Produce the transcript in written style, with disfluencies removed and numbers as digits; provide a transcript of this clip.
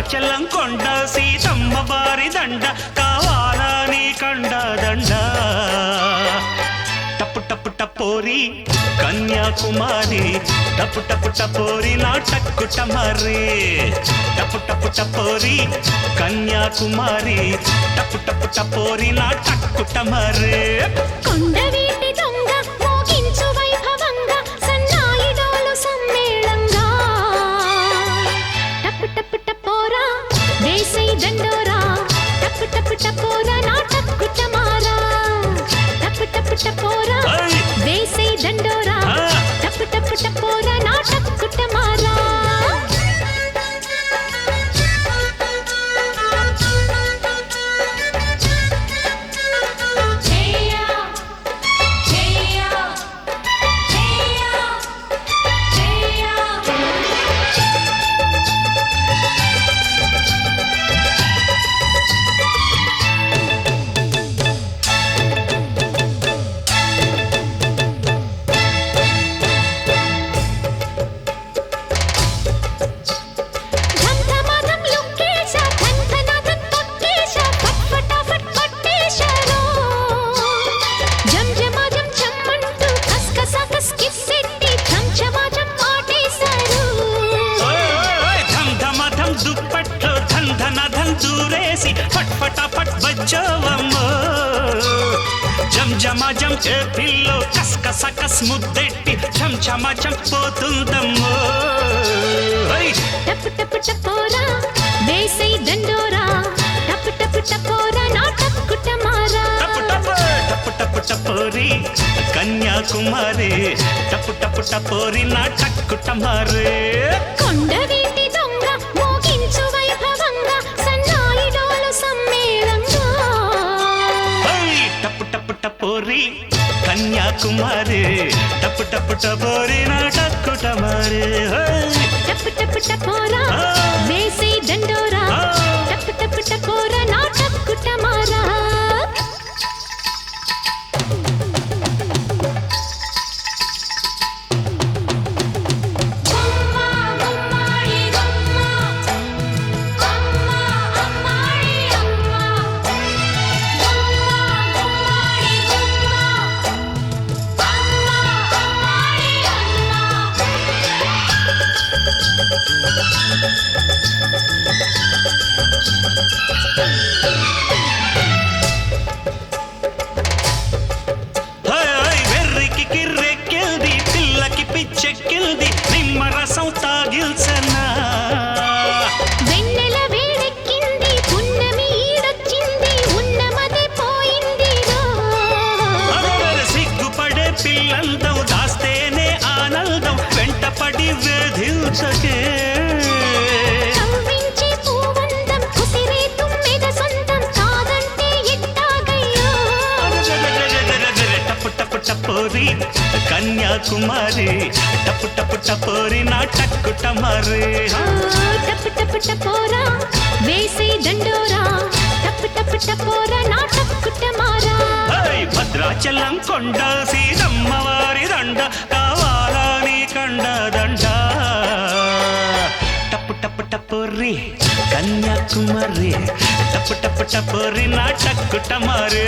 భద్రాచలం కొండ సీతమ్మ వారి దండ కావాలా నీ కండ దండ టప్పు టప్పు టపోరి కన్యాకుమారి టప్పు టప్పు టపోరి నా టక్కుటమరి టప్పు టప్పు టపోరి కన్యాకుమారి టప్పు టప్పు టపోరి నా టక్కుటమరి కొండవీటి దొంగ మోగించు వైభవంగా సన్నాయి డోలు సమ్మేళంగా టప్పు టప్పు టపోరా వేసై దండోరా టప్పు టప్పు టపోరా నా టక్కుటమారా టప్పు టప్పు టపోరా వేసై దండోరా టప్పు టప్పు టపోరా నా టక్కుటమారా దూరేసి ఫట్ ఫటాఫట్ బజ్జోవమ్మో జం జమా జం పిల్లో కస్ కస కస్ ముద్దెట్టి చం చమా చం పోతుందమ్మో టప్పు టప్పు టపోరా వేసై దండోరా టప్పు టప్పు టపోరా నా టక్కుటమారా టప్పు టప్పు టప్పు టప్పు టపోరి కన్యాకుమారి టప్పు టప్పు టపోరి నా టక్కుటమారి కొండవీటి దొంగ మోగించు వైభవంగా సన్నాయి డోలు సమ్మేళంగా టప్పు టప్పు టపోరి కన్యాకుమారి టప్పు టప్పు టపోరి నా టక్కుటమారి టప్పు టప్పు టపోరా వేసై దండోరా టప్పు టప్పు టపోరా నా టక్కుటమారా వెర్రికి కిర్రెక్కిల్ది పిల్లకి పిచ్చెక్కిల్ది నిమ్మరసం తాగిల్సనా వెన్నెల వేడెక్కింది పున్నమి ఈడొచ్చింది ఉన్నమదే పోయింది సిగ్గుపడే పిల్లల్దం దాస్తేనే ఆనందం వెంటపడి వేధించకే కవ్వించే పూవందం కుసిరే తుమ్మెద సొంతం కాదంటే ఎట్టాగయ్యో టప్పు టప్పు టపోరి కన్యాకుమారి టప్పు టప్పు టపోరి నా టక్కుటమారి టప్పు టప్పు టపోరా వేసై దండోరా టప్పు టప్పు టపోరా నా టక్కుటమారా భద్రాచలం కొండ సీతమ్మ వారి దండ కావాలా నీ కండ దండ టప్పు టప్పు టపోరి కన్యాకుమారి టప్పు టప్పు టపోరి నా టక్కుటమారి